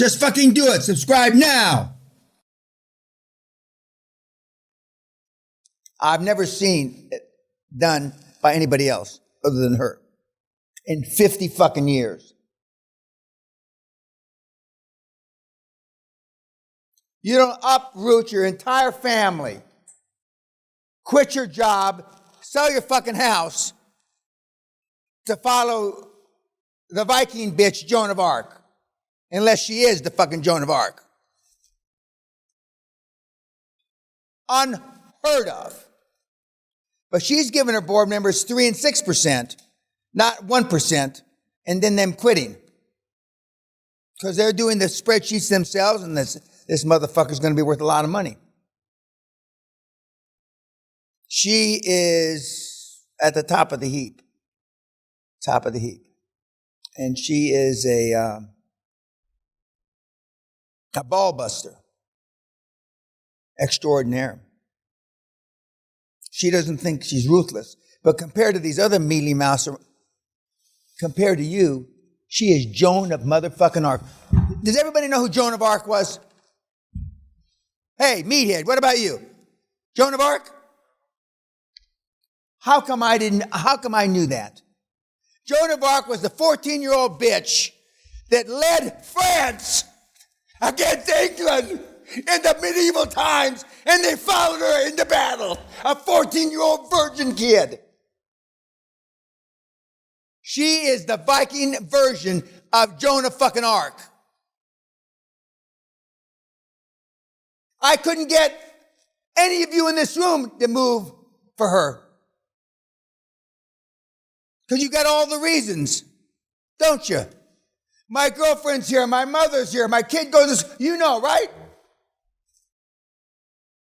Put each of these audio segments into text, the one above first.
Just fucking do it. Subscribe now. I've never seen it done by anybody else other than her in 50 fucking years. You don't uproot your entire family, quit your job, sell your fucking house to follow the Viking bitch Joan of Arc, unless she is the fucking Joan of Arc. Unheard of. But she's giving her board members 3% and 6%, not 1%, and then them quitting. Because they're doing the spreadsheets themselves, and this motherfucker's going to be worth a lot of money. She is at the top of the heap. Top of the heap. And she is a ball buster. Extraordinaire. She doesn't think she's ruthless. But compared to these other mealy mouths, compared to you, she is Joan of motherfucking Arc. Does everybody know who Joan of Arc was? Hey, meathead, what about you? Joan of Arc? How come I knew that? Joan of Arc was the 14-year-old bitch that led France against England in the medieval times, and they followed her into battle. A 14-year-old virgin kid. She is the Viking version of Joan of fucking Arc. I couldn't get any of you in this room to move for her. Because you got all the reasons, don't you? My girlfriend's here, my mother's here, my kid goes to, you know, right?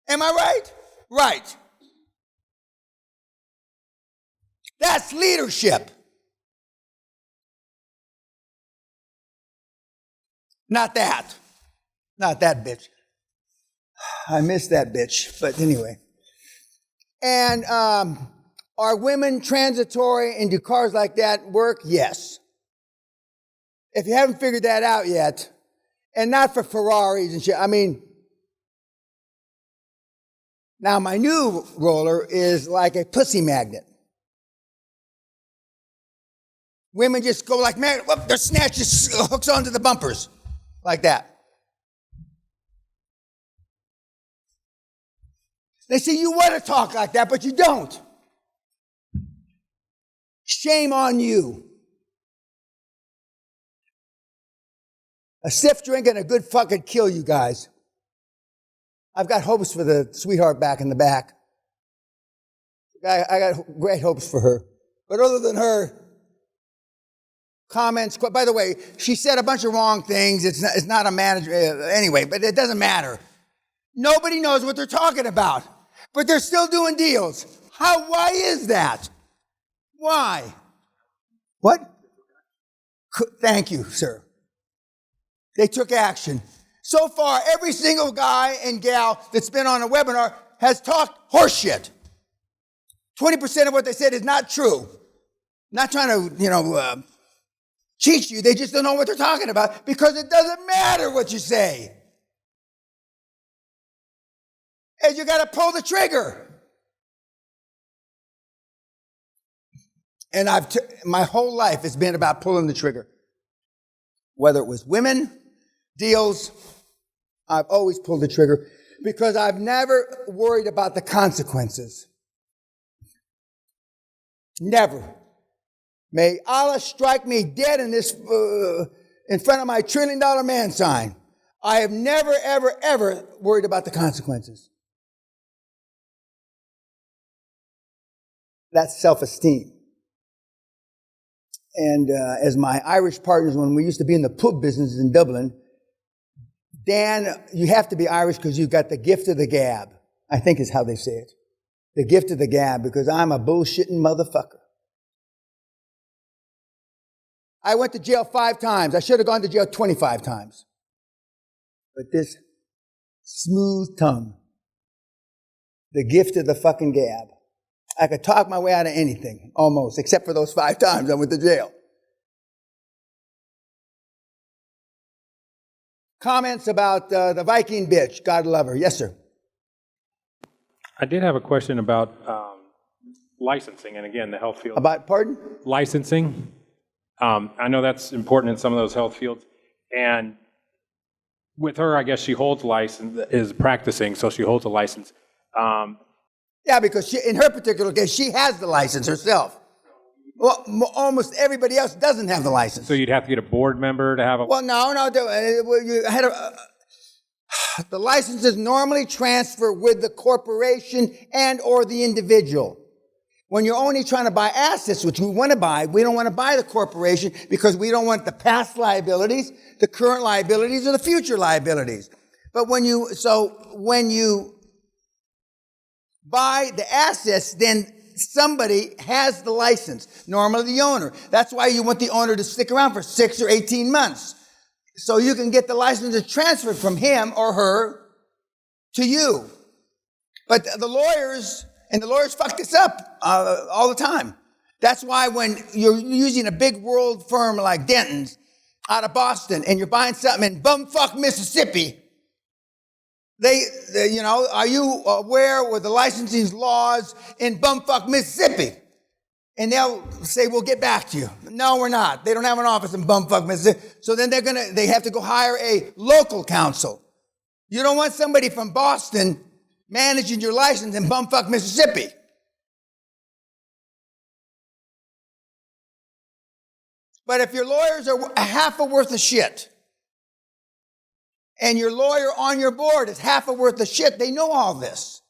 Am I right? Right. That's leadership. Not that. Not that bitch. I miss that bitch, but anyway. And are women transitory and do cars like that work? Yes. If you haven't figured that out yet, and not for Ferraris and shit, I mean, now my new roller is like a pussy magnet. Women just go like, man, whoop, their snatch just hooks onto the bumpers, like that. They say you want to talk like that, but you don't. Shame on you. A stiff drink and a good fucking kill you guys. I've got hopes for the sweetheart back in the back. I got great hopes for her. But other than her, comments, by the way, she said a bunch of wrong things. It's not a manager, anyway, but it doesn't matter. Nobody knows what they're talking about, but they're still doing deals. Why is that? Why? What? Thank you, sir. They took action. So far, every single guy and gal that's been on a webinar has talked horseshit. 20% of what they said is not true. Not trying to, cheat you. They just don't know what they're talking about because it doesn't matter what you say. And you got to pull the trigger. And my whole life has been about pulling the trigger. Whether it was women, deals, I've always pulled the trigger because I've never worried about the consequences. Never. May Allah strike me dead in this, in front of my $1 trillion man sign. I have never, ever, ever worried about the consequences. That's self-esteem. And as my Irish partners, when we used to be in the pub business in Dublin, Dan, you have to be Irish because you've got the gift of the gab, I think is how they say it. The gift of the gab, because I'm a bullshitting motherfucker. I went to jail 5 times. I should have gone to jail 25 times. But this smooth tongue, the gift of the fucking gab, I could talk my way out of anything, almost, except for those 5 times I went to jail. comments about the Viking bitch. God love her. Yes, sir. I did have a question about licensing, and again, the health field. About, pardon? Licensing. I know that's important in some of those health fields. And with her, I guess she holds a license, is practicing, so she holds a license. Yeah, because in her particular case, she has the license herself. Well, almost everybody else doesn't have the license. So you'd have to get a board member to have a... Well, no. You had the licenses normally transfer with the corporation and or the individual. When you're only trying to buy assets, which we want to buy, we don't want to buy the corporation because we don't want the past liabilities, the current liabilities, or the future liabilities. But when you buy the assets, then somebody has the license, normally the owner. That's why you want the owner to stick around for 6 or 18 months. So you can get the license transferred from him or her to you. But the lawyers fuck this up all the time. That's why when you're using a big world firm like Denton's out of Boston and you're buying something in bumfuck Mississippi, are you aware with the licensing laws in bumfuck Mississippi? And they'll say, we'll get back to you. No, we're not. They don't have an office in bumfuck Mississippi. So then they have to go hire a local counsel. You don't want somebody from Boston managing your license in bumfuck Mississippi. But if your lawyers are half a worth of shit, and your lawyer on your board is half a worth of shit, they know all this.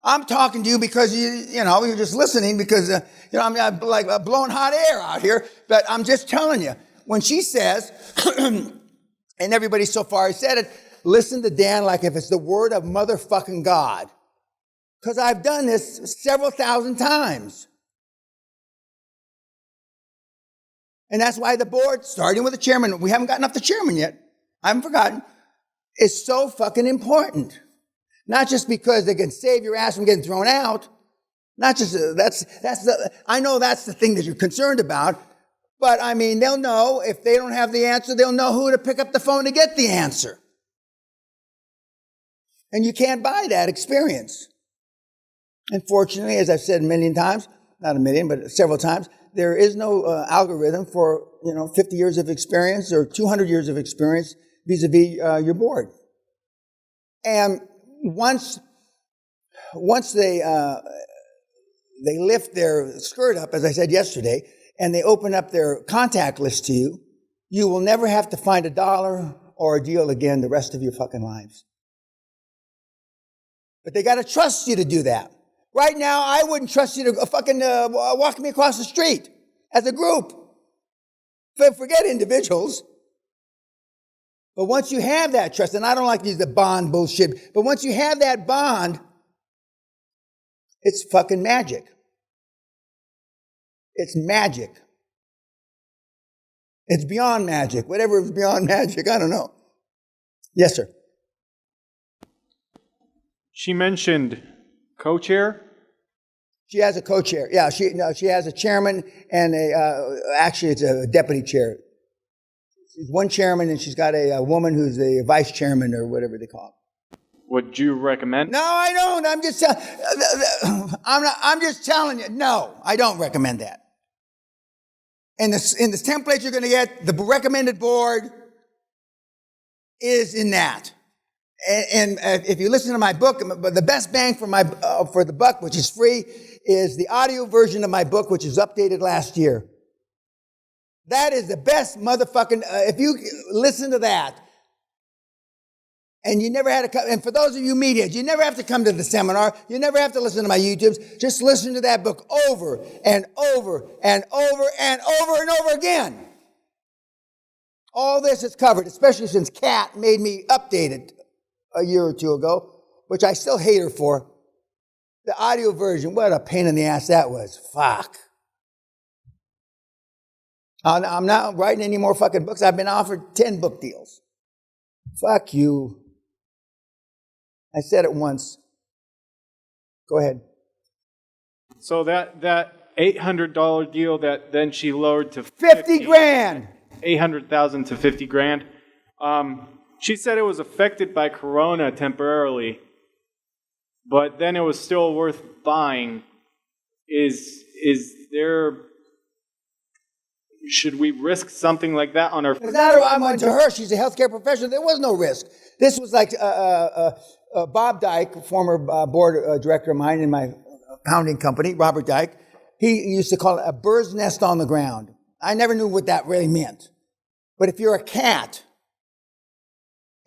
I'm talking to you because you're just listening because I'm like blowing hot air out here. But I'm just telling you, when she says, and everybody so far has said it, listen to Dan like if it's the word of motherfucking God. Because I've done this several thousand times. And that's why the board, starting with the chairman, we haven't gotten up the chairman yet, I haven't forgotten, is so fucking important. Not just because they can save your ass from getting thrown out. Not just, I know that's the thing that you're concerned about. But I mean, they'll know if they don't have the answer, they'll know who to pick up the phone to get the answer. And you can't buy that experience. Unfortunately, as I've said a million times, not a million, but several times, there is no algorithm for 50 years of experience or 200 years of experience vis-a-vis your board. And once they lift their skirt up, as I said yesterday, and they open up their contact list to you, you will never have to find a dollar or a deal again the rest of your fucking lives. But they got to trust you to do that. Right now, I wouldn't trust you to fucking walk me across the street as a group. Forget individuals. But once you have that trust, and I don't like the bond bullshit, but once you have that bond, it's fucking magic. It's magic. It's beyond magic. Whatever is beyond magic, I don't know. Yes, sir. She mentioned co-chair? She has a co-chair. Yeah, she has a chairman and actually it's a deputy chair. She's one chairman and she's got a woman who's the vice chairman or whatever they call it. Would you recommend? No, I don't. I'm just telling you. No, I don't recommend that. In this template you're going to get, the recommended board is in that. And if you listen to my book, the best bang for the buck, which is free, is the audio version of my book, which is updated last year. That is the best motherfucking, if you listen to that, and you never had to come, and for those of you media, you never have to come to the seminar, you never have to listen to my YouTubes, just listen to that book over and over and over and over and over again. All this is covered, especially since Kat made me update it a year or two ago, which I still hate her for. The audio version, what a pain in the ass that was. Fuck. I'm not writing any more fucking books. I've been offered 10 book deals. Fuck you. I said it once. Go ahead. So that $800 deal that then she lowered to 50 grand. 800,000 to 50 grand. She said it was affected by Corona temporarily, but then it was still worth buying. Is there? Should we risk something like that on our? It's not to her. She's a healthcare professional. There was no risk. This was like Bob Dyke, former board director of mine in my founding company, Robert Dyke. He used to call it a bird's nest on the ground. I never knew what that really meant. But if you're a cat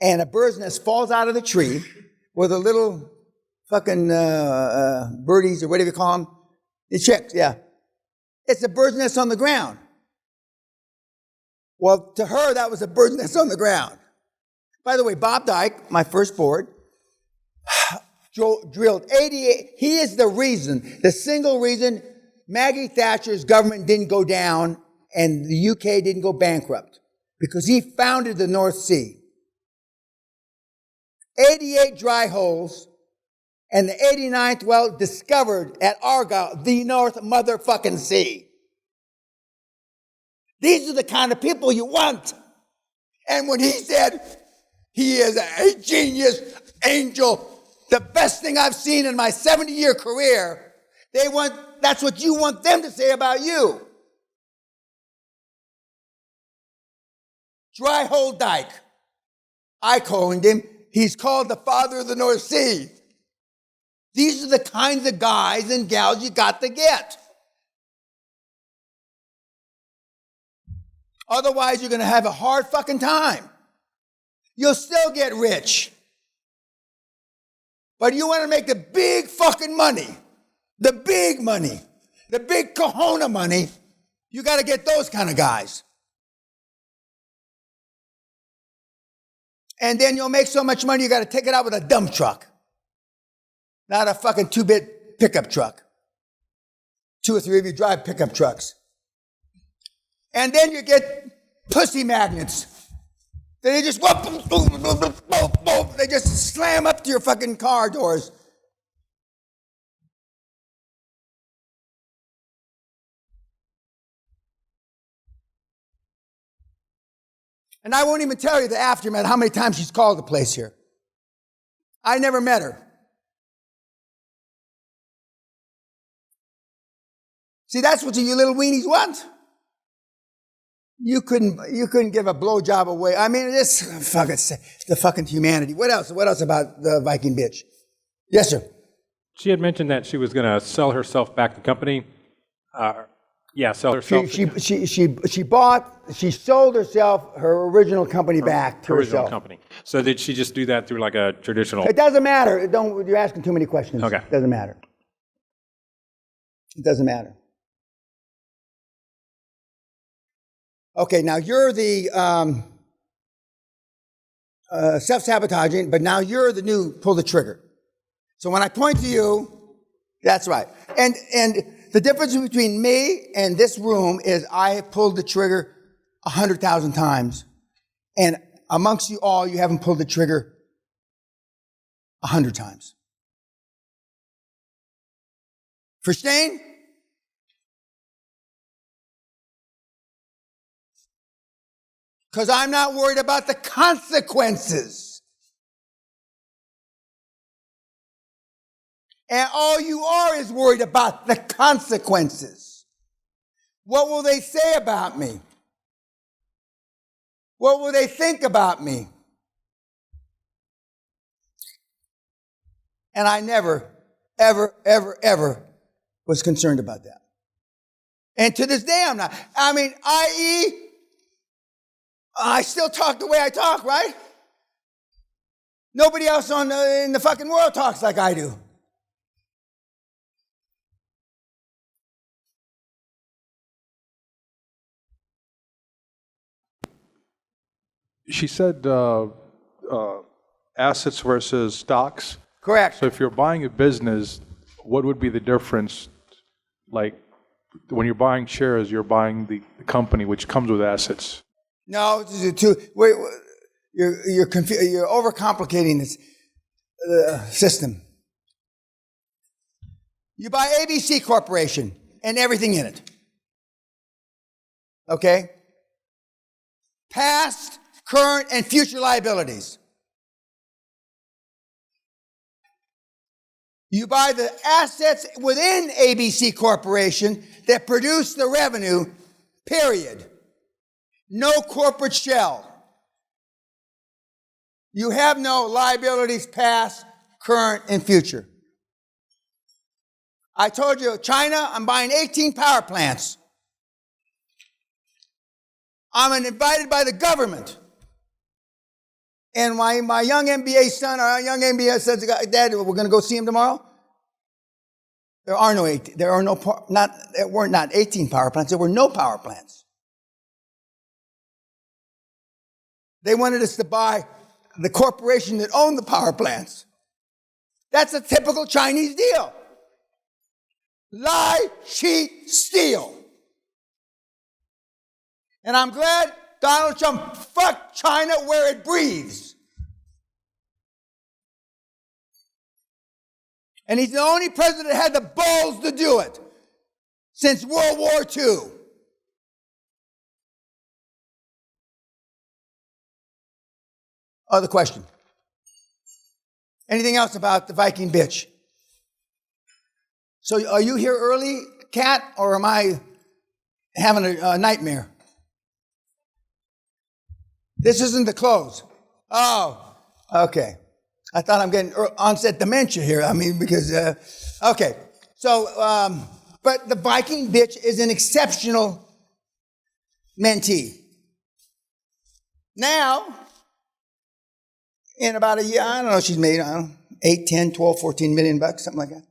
and a bird's nest falls out of the tree with a little fucking birdies or whatever you call them, the chicks, yeah. It's a bird's nest on the ground. Well, to her, that was a bird's nest on the ground. By the way, Bob Dyke, my first board, drilled 88. He is the single reason Maggie Thatcher's government didn't go down and the UK didn't go bankrupt, because he founded the North Sea. 88 dry holes, and the 89th well discovered at Argyll, the North motherfucking Sea. These are the kind of people you want. And when he said he is a genius angel, the best thing I've seen in my 70-year career, that's what you want them to say about you. Dry hole Dyke. I coined him. He's called the father of the North Sea. These are the kinds of guys and gals you got to get. Otherwise, you're going to have a hard fucking time. You'll still get rich. But you want to make the big fucking money, the big money, the big cojones money, you got to get those kind of guys. And then you'll make so much money, you got to take it out with a dump truck. Not a fucking 2-bit pickup truck. 2 or 3 of you drive pickup trucks. And then you get pussy magnets. They just, they just slam up to your fucking car doors. And I won't even tell you the aftermath, how many times she's called the place here. I never met her. See, that's what you little weenies want. You couldn't give a blowjob away. I mean, the fucking humanity. What else? What else about the Viking bitch? Yes, sir. She had mentioned that she was going to sell herself back to the company. Sell herself. She sold herself, her original company back to original herself. Company. So did she just do that through like a traditional? It doesn't matter. You're asking too many questions. Okay. It doesn't matter. It doesn't matter. Okay, now you're the self-sabotaging, but now you're the new pull the trigger. So when I point to you, that's right. And the difference between me and this room is I have pulled the trigger 100,000 times. And amongst you all, you haven't pulled the trigger 100 times. Verstehen? Because I'm not worried about the consequences. And all you are is worried about the consequences. What will they say about me? What will they think about me? And I never, ever, ever, ever was concerned about that. And to this day, I'm not. I mean, i.e., I still talk the way I talk, right? Nobody else in the fucking world talks like I do. She said assets versus stocks. Correct. So if you're buying a business, what would be the difference? Like when you're buying shares, you're buying the company, which comes with assets. No, you're overcomplicating this system. You buy ABC Corporation and everything in it. Okay? Past, current and future liabilities. You buy the assets within ABC Corporation that produce the revenue, period. No corporate shell. You have no liabilities past, current, and future. I told you, China, I'm buying 18 power plants. I'm invited by the government. And my young MBA son, our young MBA says, Dad, we're going to go see him tomorrow. There weren't not 18 power plants. There were no power plants. They wanted us to buy the corporation that owned the power plants. That's a typical Chinese deal. Lie, cheat, steal. And I'm glad Donald Trump fucked China where it breathes. And he's the only president that had the balls to do it since World War II. Other question. Anything else about the Viking bitch? So are you here early, Kat, or am I having a nightmare? This isn't the close. Oh, okay. I thought I'm getting onset dementia here. I mean, because, okay. So, but the Viking bitch is an exceptional mentee. Now, in about a year, I don't know, she's made, 8, 10, 12, 14 million bucks, something like that.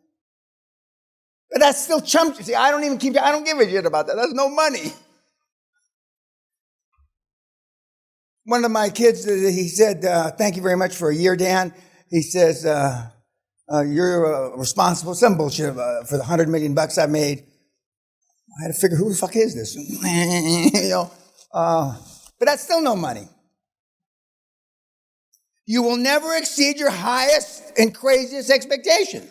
But that's still chump. See, I don't give a shit about that. That's no money. One of my kids, he said, thank you very much for a year, Dan. He says, you're responsible, some bullshit, for the 100 million bucks I made. I had to figure, who the fuck is this? You know, but that's still no money. You will never exceed your highest and craziest expectation.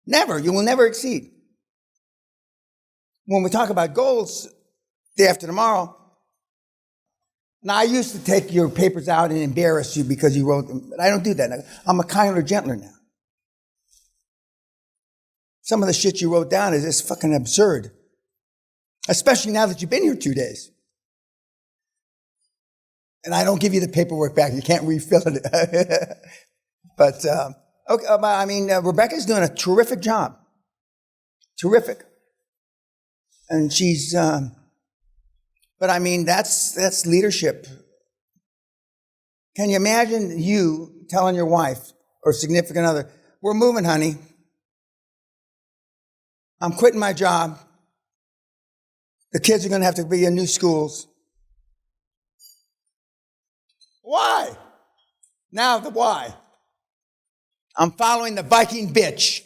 Never. You will never exceed. When we talk about goals, day after tomorrow, now I used to take your papers out and embarrass you because you wrote them, but I don't do that. I'm a kinder, gentler now. Some of the shit you wrote down is just fucking absurd. Especially now that you've been here 2 days. And I don't give you the paperwork back. You can't refill it. But, okay, I mean, Rebecca's doing a terrific job. Terrific. And she's, but I mean, that's leadership. Can you imagine you telling your wife or significant other, we're moving, honey. I'm quitting my job. The kids are going to have to be in new schools. Why? Now the why. I'm following the Viking bitch.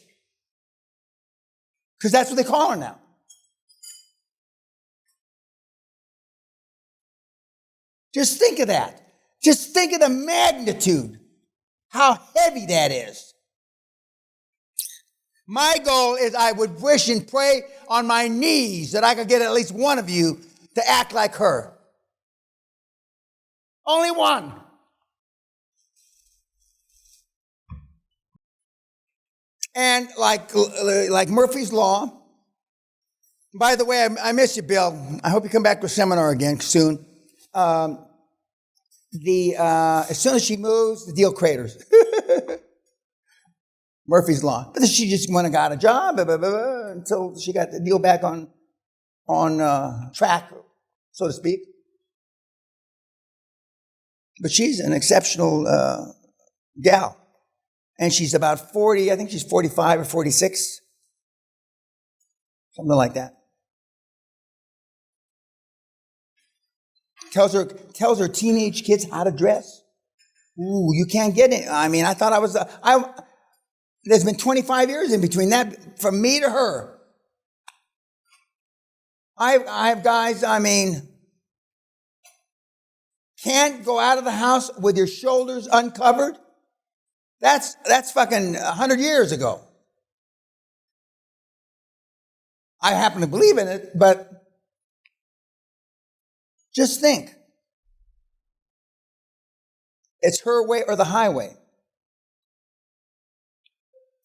Because that's what they call her now. Just think of that. Just think of the magnitude. How heavy that is. My goal is I would wish and pray on my knees that I could get at least one of you to act like her. Only one. And like Murphy's Law, by the way, I miss you, Bill. I hope you come back to a seminar again soon. As soon as she moves, the deal craters. Murphy's Law. But she just went and got a job until she got the deal back on track, so to speak. But she's an exceptional gal. And she's about 40, I think she's 45 or 46. Something like that. Tells her teenage kids how to dress. Ooh, you can't get it. I mean, I thought I was, there's been 25 years in between that, from me to her. I have guys, I mean, can't go out of the house with your shoulders uncovered. That's fucking 100 years ago. I happen to believe in it, but just think. It's her way or the highway.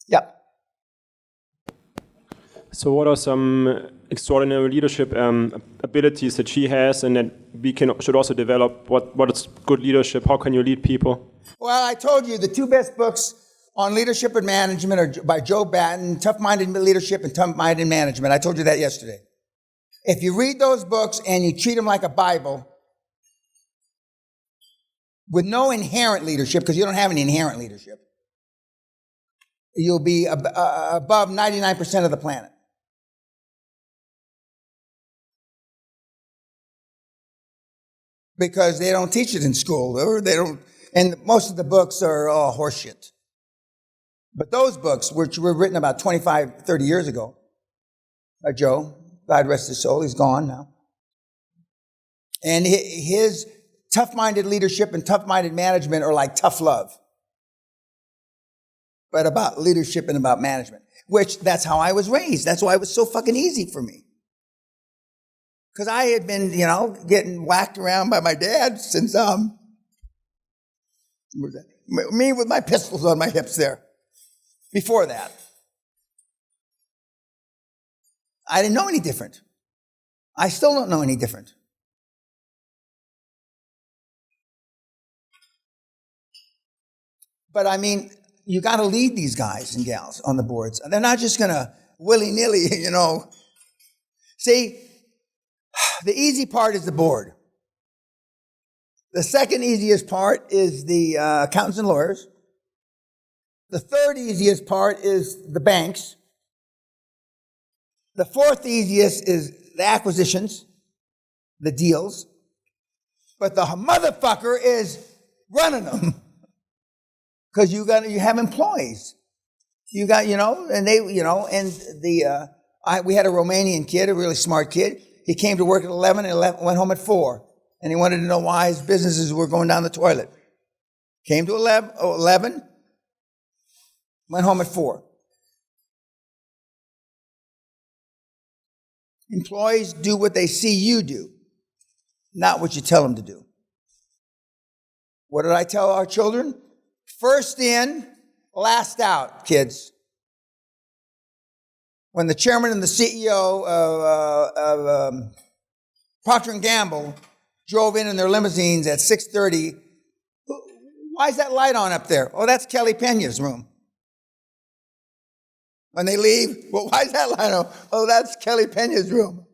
Yep. So what are some extraordinary leadership abilities that she has and that we should also develop? What is good leadership? How can you lead people? Well, I told you the two best books on leadership and management are by Joe Batten, Tough-Minded Leadership and Tough-Minded Management. I told you that yesterday. If you read those books and you treat them like a Bible, with no inherent leadership, because you don't have any inherent leadership, you'll be above 99% of the planet. Because they don't teach it in school, or they don't, and most of the books are all horseshit. But those books, which were written about 25, 30 years ago, by Joe, God rest his soul, he's gone now. And his tough-minded leadership and tough-minded management are like tough love. But about leadership and about management, which that's how I was raised. That's why it was so fucking easy for me. Because I had been, getting whacked around by my dad since, me with my pistols on my hips there. Before that. I didn't know any different. I still don't know any different. But I mean, you got to lead these guys and gals on the boards. They're not just going to willy-nilly, See, the easy part is the board. The second easiest part is the accountants and lawyers. The third easiest part is the banks. The fourth easiest is the acquisitions, the deals. But the motherfucker is running them. Because you have employees. You got, and they, we had a Romanian kid, a really smart kid. He came to work at 11 and went home at 4. And he wanted to know why his businesses were going down the toilet. Came to 11, went home at 4. Employees do what they see you do, not what you tell them to do. What did I tell our children? First in, last out, kids. When the chairman and the CEO of Procter & Gamble drove in their limousines at 6:30, why is that light on up there? Oh, that's Kelly Peña's room. When they leave, well, why is that light on? Oh, that's Kelly Peña's room.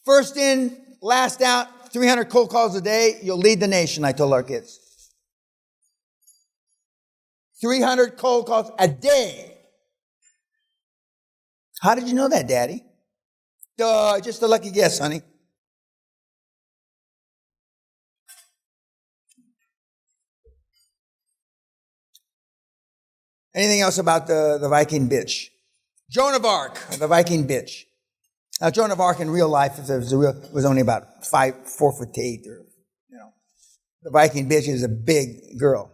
First in, last out, 300 cold calls a day, you'll lead the nation, I told our kids. 300 cold calls a day. How did you know that, Daddy? Duh, just a lucky guess, honey. Anything else about the Viking bitch? Joan of Arc, the Viking bitch. Now, Joan of Arc in real life was only about 4'8", or The Viking bitch is a big girl.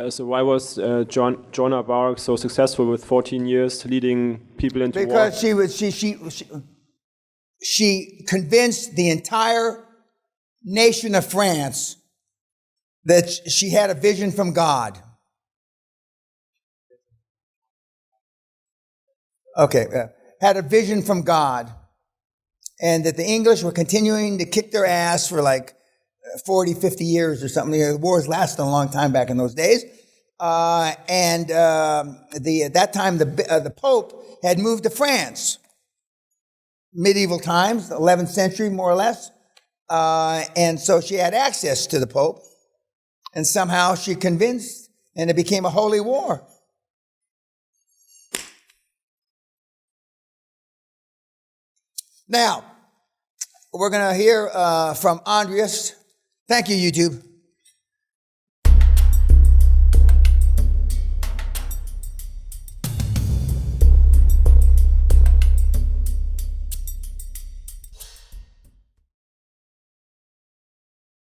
So why was Joan of Arc so successful with 14 years leading people into war? Because she convinced the entire nation of France that she had a vision from God. Had a vision from God, and that the English were continuing to kick their ass for like 40, 50 years or something. The wars lasted a long time back in those days. At that time, the Pope had moved to France. Medieval times, 11th century, more or less. And so she had access to the Pope. And somehow she convinced, and it became a holy war. Now, we're going to hear from Andreas. Thank you, YouTube.